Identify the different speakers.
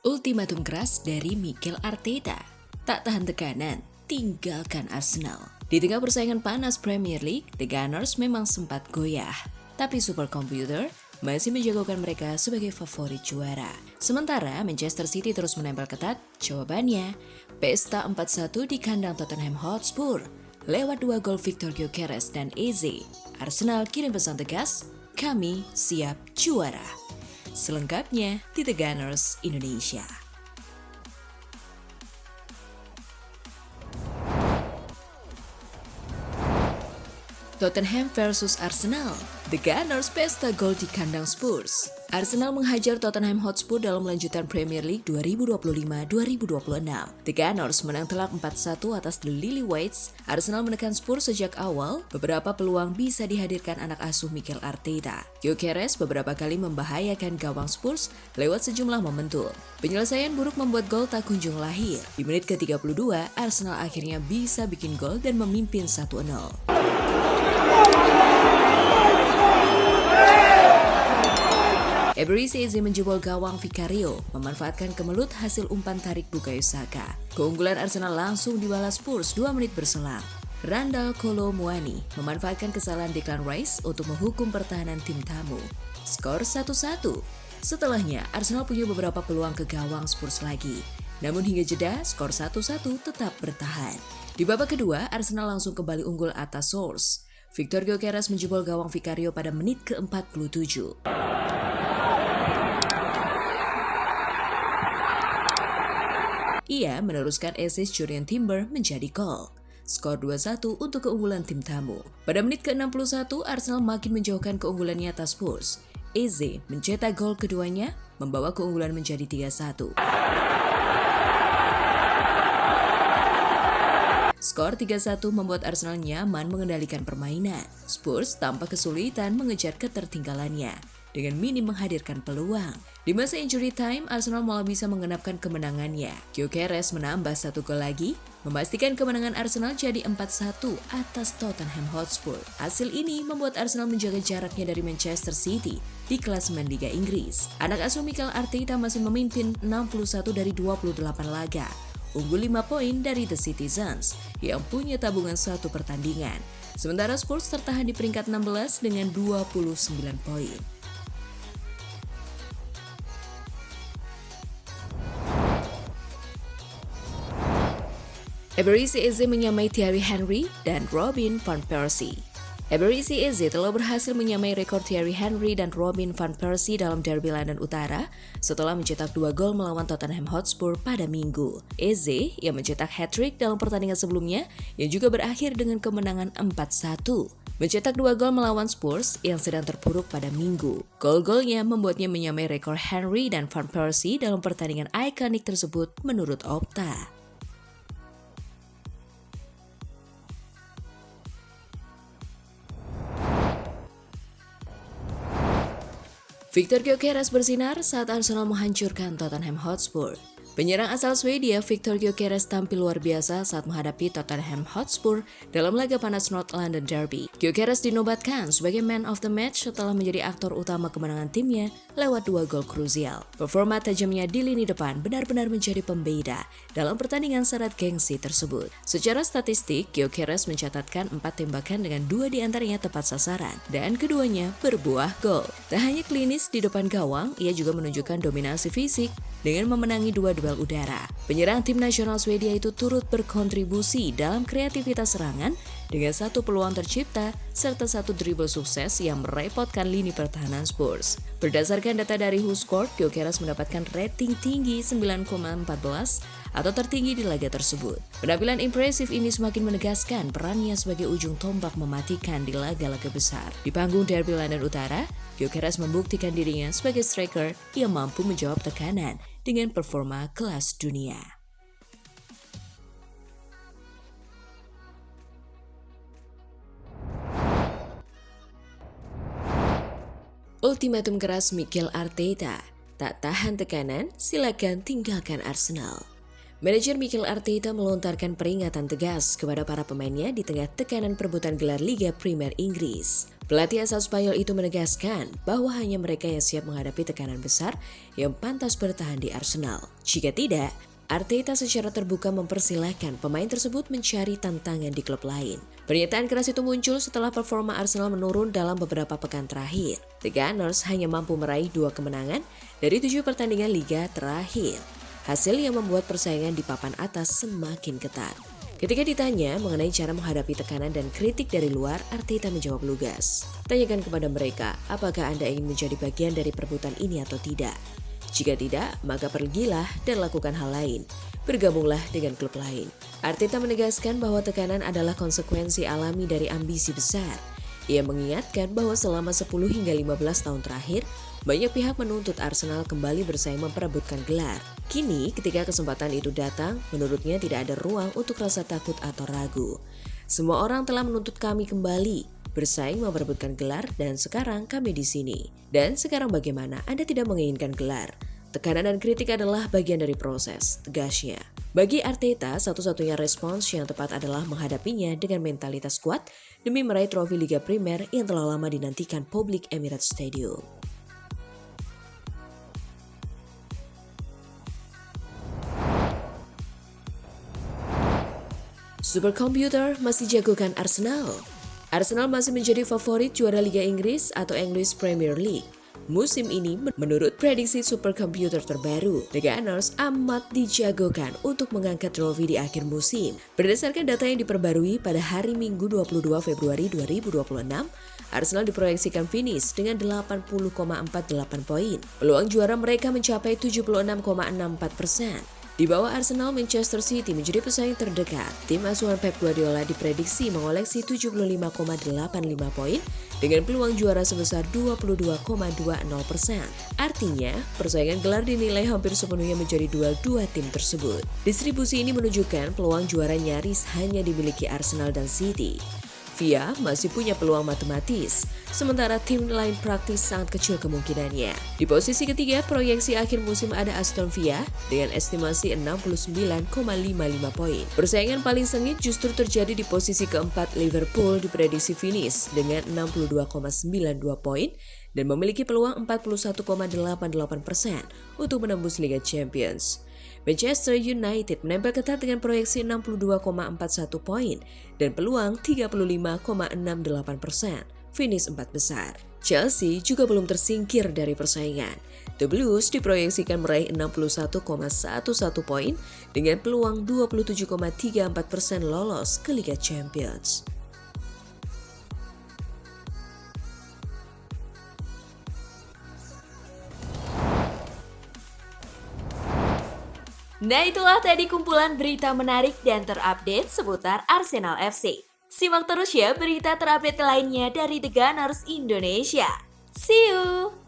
Speaker 1: Ultimatum keras dari Mikel Arteta. Tak tahan tekanan, tinggalkan Arsenal. Di tengah persaingan panas Premier League, The Gunners memang sempat goyah. Tapi superkomputer masih menjagokan mereka sebagai favorit juara. Sementara Manchester City terus menempel ketat, jawabannya pesta 4-1 di kandang Tottenham Hotspur. Lewat 2 gol Victor Gyökeres dan Eze, Arsenal kirim pesan tegas, kami siap juara. Selengkapnya di The Gunners Indonesia. Tottenham versus Arsenal. The Gunners pesta gol di kandang Spurs. Arsenal menghajar Tottenham Hotspur dalam lanjutan Premier League 2025-2026. The Gunners menang telak 4-1 atas The Lily-Whites. Arsenal menekan Spurs sejak awal. Beberapa peluang bisa dihadirkan anak asuh Mikel Arteta. Gyökeres beberapa kali membahayakan gawang Spurs lewat sejumlah momentum. Penyelesaian buruk membuat gol tak kunjung lahir. Di menit ke-32, Arsenal akhirnya bisa bikin gol dan memimpin 1-0. Eberechi Eze menjebol gawang Vicario, memanfaatkan kemelut hasil umpan tarik Bukayo Saka. Keunggulan Arsenal langsung dibalas Spurs 2 menit berselang. Randal Kolo Muani memanfaatkan kesalahan Declan Rice untuk menghukum pertahanan tim tamu. Skor 1-1. Setelahnya, Arsenal punya beberapa peluang ke gawang Spurs lagi. Namun hingga jeda, skor 1-1 tetap bertahan. Di babak kedua, Arsenal langsung kembali unggul atas Spurs. Victor Gyökeres menjebol gawang Vicario pada menit ke-47. Ia meneruskan assist Jurrien Timber menjadi gol. Skor 2-1 untuk keunggulan tim tamu. Pada menit ke-61, Arsenal makin menjauhkan keunggulannya atas Spurs. Eze mencetak gol keduanya, membawa keunggulan menjadi 3-1. Skor 3-1 membuat Arsenal nyaman mengendalikan permainan. Spurs tampak kesulitan mengejar ketertinggalannya dengan minim menghadirkan peluang. Di masa injury time, Arsenal malah bisa mengenapkan kemenangannya. Gyökeres menambah 1 gol lagi, memastikan kemenangan Arsenal jadi 4-1 atas Tottenham Hotspur. Hasil ini membuat Arsenal menjaga jaraknya dari Manchester City di klasemen Liga Inggris. Anak asuh Mikel Arteta masih memimpin 61 dari 28 laga. Unggul 5 poin dari The Citizens yang punya tabungan 1 pertandingan. Sementara Spurs tertahan di peringkat 16 dengan 29 poin. Eberechi Eze menyamai Thierry Henry dan Robin van Persie. Eberechi Eze telah berhasil menyamai rekor Thierry Henry dan Robin van Persie dalam Derby London Utara setelah mencetak 2 gol melawan Tottenham Hotspur pada Minggu. Eze yang mencetak hat-trick dalam pertandingan sebelumnya yang juga berakhir dengan kemenangan 4-1. Mencetak 2 gol melawan Spurs yang sedang terpuruk pada Minggu. Gol-golnya membuatnya menyamai rekor Henry dan van Persie dalam pertandingan ikonik tersebut menurut Opta. Victor Gyökeres bersinar saat Arsenal menghancurkan Tottenham Hotspur. Penyerang asal Swedia Victor Gyökeres tampil luar biasa saat menghadapi Tottenham Hotspur dalam laga panas North London Derby. Gyökeres dinobatkan sebagai man of the match setelah menjadi aktor utama kemenangan timnya lewat 2 gol krusial. Performa tajamnya di lini depan benar-benar menjadi pembeda dalam pertandingan syarat gengsi tersebut. Secara statistik, Gyökeres mencatatkan 4 tembakan dengan 2 diantaranya tepat sasaran dan keduanya berbuah gol. Tak hanya klinis di depan gawang, ia juga menunjukkan dominasi fisik dengan memenangi 2 duel udara. Penyerang tim nasional Swedia itu turut berkontribusi dalam kreativitas serangan dengan 1 peluang tercipta serta 1 dribble sukses yang merepotkan lini pertahanan Spurs. Berdasarkan data dari WhoScored, Gyökeres mendapatkan rating tinggi 9,14 atau tertinggi di laga tersebut. Penampilan impresif ini semakin menegaskan perannya sebagai ujung tombak mematikan di laga-laga besar. Di panggung Derby London Utara, Gyökeres membuktikan dirinya sebagai striker yang mampu menjawab tekanan dengan performa kelas dunia. Ultimatum keras Mikel Arteta. Tak tahan tekanan, silakan tinggalkan Arsenal. Manajer Mikel Arteta melontarkan peringatan tegas kepada para pemainnya di tengah tekanan perebutan gelar Liga Premier Inggris. Pelatih asal Spanyol itu menegaskan bahwa hanya mereka yang siap menghadapi tekanan besar yang pantas bertahan di Arsenal. Jika tidak, Arteta secara terbuka mempersilahkan pemain tersebut mencari tantangan di klub lain. Pernyataan keras itu muncul setelah performa Arsenal menurun dalam beberapa pekan terakhir. The Gunners hanya mampu meraih 2 kemenangan dari 7 pertandingan Liga terakhir. Hasil yang membuat persaingan di papan atas semakin ketat. Ketika ditanya mengenai cara menghadapi tekanan dan kritik dari luar, Arteta menjawab lugas. Tanyakan kepada mereka, apakah Anda ingin menjadi bagian dari perebutan ini atau tidak? Jika tidak, maka pergilah dan lakukan hal lain. Bergabunglah dengan klub lain. Arteta menegaskan bahwa tekanan adalah konsekuensi alami dari ambisi besar. Ia mengingatkan bahwa selama 10 hingga 15 tahun terakhir, banyak pihak menuntut Arsenal kembali bersaing memperebutkan gelar. Kini, ketika kesempatan itu datang, menurutnya tidak ada ruang untuk rasa takut atau ragu. Semua orang telah menuntut kami kembali, bersaing memperebutkan gelar, dan sekarang kami di sini. Dan sekarang bagaimana? Anda tidak menginginkan gelar. Tekanan dan kritik adalah bagian dari proses, tegasnya. Bagi Arteta, satu-satunya respons yang tepat adalah menghadapinya dengan mentalitas kuat demi meraih trofi Liga Primer yang telah lama dinantikan publik Emirates Stadium. Superkomputer masih jagokan Arsenal. Arsenal masih menjadi favorit juara Liga Inggris atau English Premier League. Musim ini menurut prediksi superkomputer terbaru, The Gunners amat dijagokan untuk mengangkat trofi di akhir musim. Berdasarkan data yang diperbarui pada hari Minggu 22 Februari 2026, Arsenal diproyeksikan finish dengan 80,48 poin. Peluang juara mereka mencapai 76,64%. Di bawah Arsenal, Manchester City menjadi pesaing terdekat. Tim asuhan Pep Guardiola diprediksi mengoleksi 75,85 poin dengan peluang juara sebesar 22,20%. Artinya, persaingan gelar dinilai hampir sepenuhnya menjadi duel dua tim tersebut. Distribusi ini menunjukkan peluang juara nyaris hanya dimiliki Arsenal dan City. Villa masih punya peluang matematis, sementara tim lain praktis sangat kecil kemungkinannya. Di posisi ketiga, proyeksi akhir musim ada Aston Villa dengan estimasi 69,55 poin. Persaingan paling sengit justru terjadi di posisi keempat. Liverpool diprediksi finish dengan 62,92 poin dan memiliki peluang 41,88% untuk menembus Liga Champions. Manchester United menempel ketat dengan proyeksi 62,41 poin dan peluang 35,68%, finish 4 besar. Chelsea juga belum tersingkir dari persaingan. The Blues diproyeksikan meraih 61,11 poin dengan peluang 27,34% lolos ke Liga Champions.
Speaker 2: Nah, itulah tadi kumpulan berita menarik dan terupdate seputar Arsenal FC. Simak terus ya berita terupdate lainnya dari The Gunners Indonesia. See you!